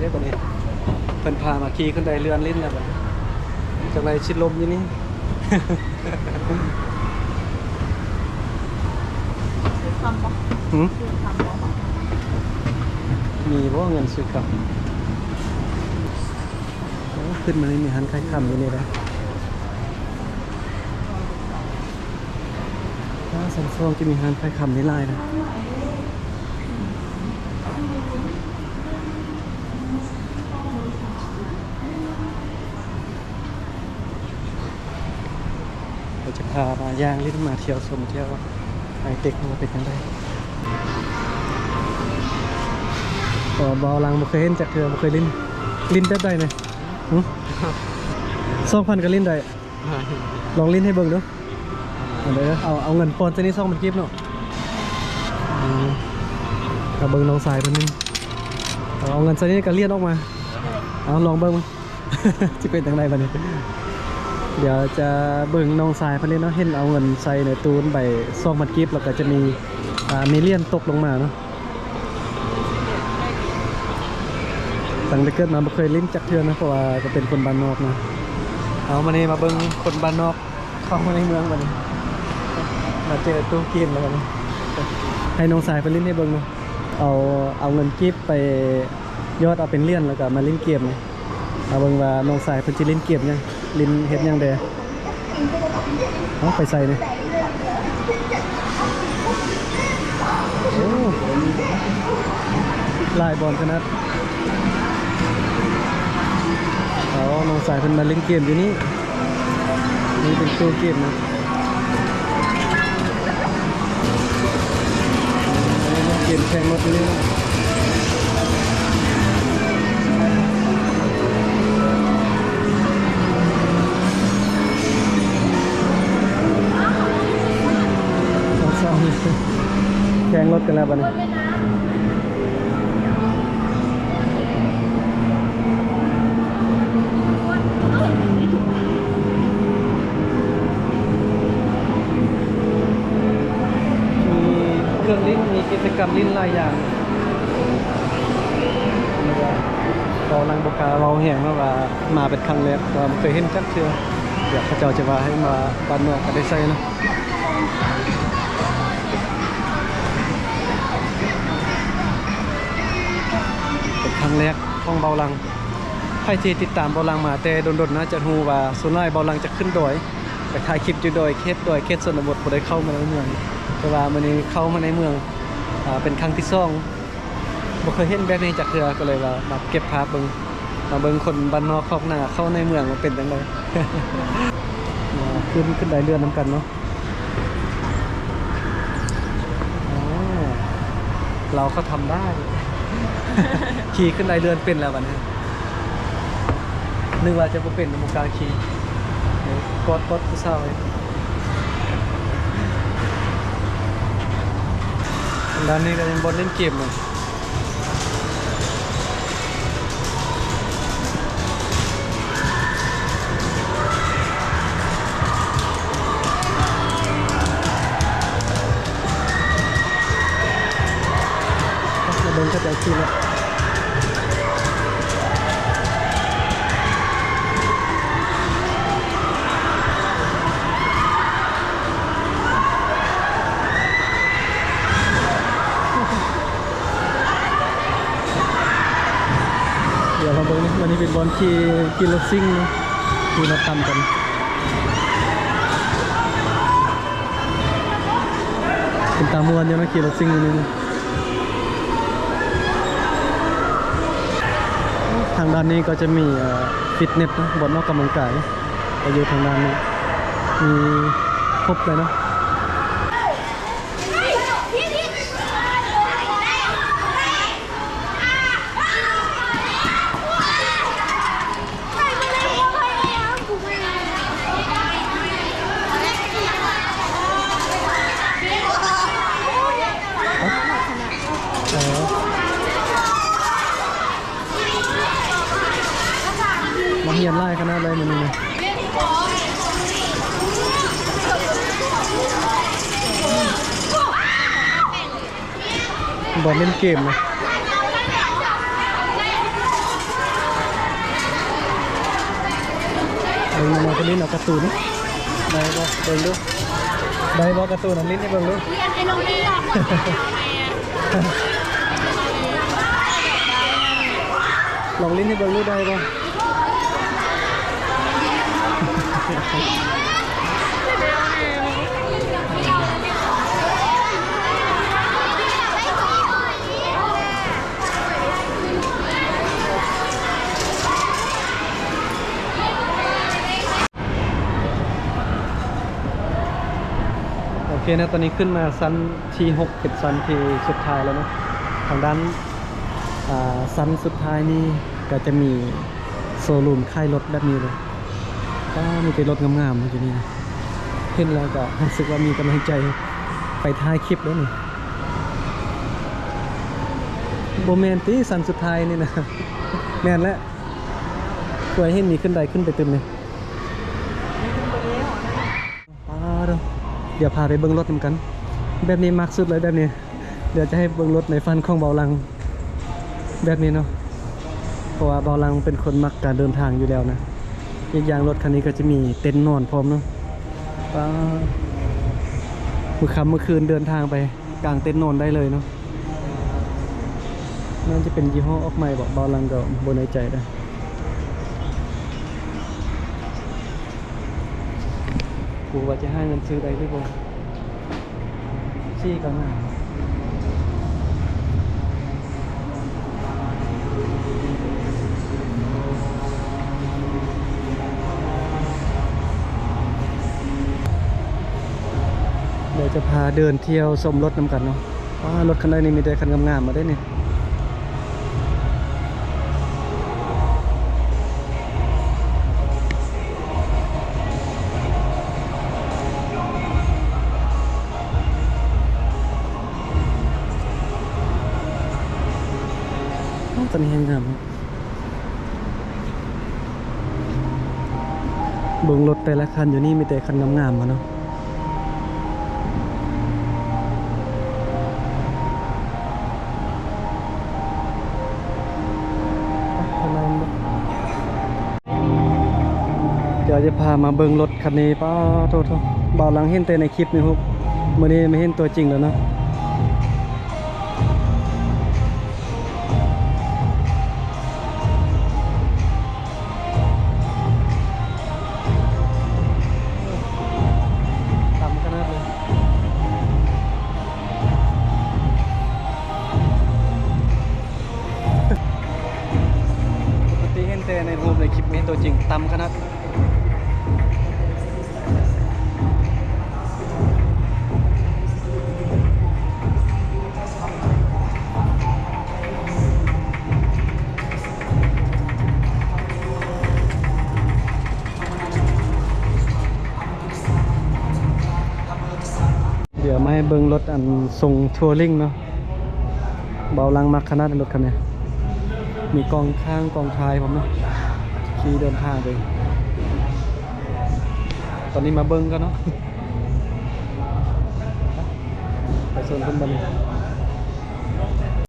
ได้ป่ะเนี่ยเพิ่นพามาขี่ขึ้นไดเรือนลิ้นแล้วป่ะจังไรชิดลมอยู่นี่ ซื้อคำปะ หืม ซื้อคำปะ มีเพราะเงินซื้อกับขึ้นมาเลยมีหันคล้ายคำอยู่นี่นะถ้าสันฟองจะมีหันคล้ายคำนี่ลายนะเราจะพามาย่างลิ้นมาเที่ยวชมเที่ยวไอเต็กมาเป็นยังไงก็บอลังบ่เคยเห็นจากเธอบ่เคยลิ้นแบบใดเนี่ย2,000ก็ลิ้นได้ลองลิ้นให้เบิ่งดูเอาเงินปอนตัวนี้2,000กิฟต์เนาะเอาเบิ่งน้องสายเพิ่นนึงเอาเงินตัวนี้ก็เลียนออกมาเอาลองเบิ่ง สิเป็นจังไดบัดนี้เดี๋ยวจะเบิ่งน้องสายเพิ่นเนาะเห็นเอาเงินใส่ในตู้ใบ2,000กิฟต์แล้วก็จะมีเลียนตกลงมาเนาะตั้งแต่เกิดมาไม่เคยลิ้นจักเทือนนะเพราะว่าจะเป็นคนบ้านนอกนะเอามานี่มาเบิ้งคนบ้านนอกเข้ามาในเมืองมานี่มาเจอตู้กินแล้วกันให้น้องสายไปลิ้นให้เบิ้งเนาะเอาเงินกิฟไปยอดเอาเป็นเลี่ยนแล้วก็มาลิ้นเกมเนี่ยเอาเบิ้งว่าน้องสายเพิ่นสิลิ้นเกมยังลิ้นเฮ็ดยังเด้เอาไปใส่เนี่ยโอ้ลายบอลขนาดน้องสายเพิ่นมาเล่นเกมอยู่นี่นี่เป็นตู้เกมนะเล่นเกมแข่งรถนี่นะสองแข่งรถกันแล้วบัดนี้เครื่องลิ้นมีกิจกรรมลิ้นหลายอย่างเราลังบกาเราแห่งว่ามาเป็นครั้งแรกเราเคยเห็นจักเชื่อเดี๋ยวเขาเจ้าจะว่าให้มาบ้านเมืองก็ได้ใส่นะเป็นครั้งแรกของเบาลังใครที่ติดตามเบาลังมาแต่โดนๆนะจะรู้ว่าส่วนน้อยเบาลังจะขึ้นดอยแต่ถ่ายคลิปอยู่ดอยเขตชนบทบ่ได้เข้ามาในเมืองแต่ว่ามื้อนี้เข้ามาในเมืองเป็นครั้งที่2บ่เคยเห็นแบบนี้จากเทื่อก็เลยว่ามาเก็บภาพมาเบิ่งคนบ้านนอกคอกหน้าเข้าในเมืองมันเป็นจังได ขึ้นได้เรือนนำกันเนาะเราก็ทำได้ ขี่ขึ้นได้เรือนเป็นแล้วบัดนี้นึกว่าจะบ่เป็นบ่กล้าขี่กดผู้สาวเลยด้านนี้ก็ยังบนเล่นเกมเลยมาเดินก็จะขี่แล้วเดี๋ยวเราเบิ่งนี่วันนี้เป็นบอลขี่รถซิ่งนะขี่รถทำกันเป็นตามวนอยู่นะขี่รถซิ่งอยู่นี่ทางด้านนี้ก็จะมีฟิตเนสนะบอลออกกำลังกายก็อยู่ทางด้านนี้มีครบเลยเนาะมาเฮียนไล่ขนาดเลยมันนี่บอลเล่นเกมนะ ลิ้นเอาการ์ตูนนี่ได้บ่เบิ่งดูได้บ่การ์ตูนอันลิ้นให้เบิ่งดู เรียนไอ้น้องนี่หรอกอะไรอ่ะ ลองลิ้นให้เบิ่งดูได้บ่โอเคนะตอนนี้ขึ้นมาชั้นที่6เป็นชั้นที่สุดท้ายแล้วเนาะทางด้านชั้นสุดท้ายนี่ก็จะมีโซลูมค่ายรถแบบนี้เลยก็มีแต่รถงามๆอยู่นี่นะเห็นแล้วก็รู้สึกว่ามีกำลังใจไปถ่ายคลิปแล้วนี่โบแมนตี้ชั้นสุดท้ายนี่นะ แมนแล้วกลัวเห็นมีขึ้นใดขึ้นไปเต็มเลยเดี๋ยวพาไปเบิ้งรถนำกันแบบนี้มักสุดเลยแบบนี้เดี๋ยวจะให้เบิ้งรถในฟันของเบาลังแบบนี้เนาะเพราะว่าเบาลังเป็นคนมักการเดินทางอยู่แล้วนะอีกอย่างรถคันนี้ก็จะมีเต็นท์นอนพร้อมเนาะเมื่อค่ำเมื่อคืนเดินทางไปกลางเต็นท์นอนได้เลยเนาะนั่นจะเป็นยี่ห้อออกใหม่บอกเบาลังก็บนในใจได้กูว่าจะให้เงินซื้อได้หรือเปล่าชี้กันนะเดี๋ยวจะพาเดินเที่ยวชมรถนำกันเนาะรถคันใดนี่มีแต่คันงามๆมาได้เนี่ยตอนนี้งามเบิ่งรถแต่ละคันอยู่นี่มีแต่คันงามๆมาเนาะเดี๋ยวจะพามาเบิ่งรถคันนี้ป้าโทษเบาหลังเห็นแต่ในคลิปนี่ครับมื่อนี้ไม่เห็นตัวจริงแล้วเนาะแต่ในรูปในคลิปนี้ตัวจริงต่ำขนาดเดี๋ยวมาให้เบิ่งรถอันทรงทัวริงเนาะเบาลังมักขนาดรถคันนี้มีกองข้างกองท้ายผมนะขี่เดินทางไปตอนนี้มาเบิ้งกันเนาะไปโซนขึ้นบัน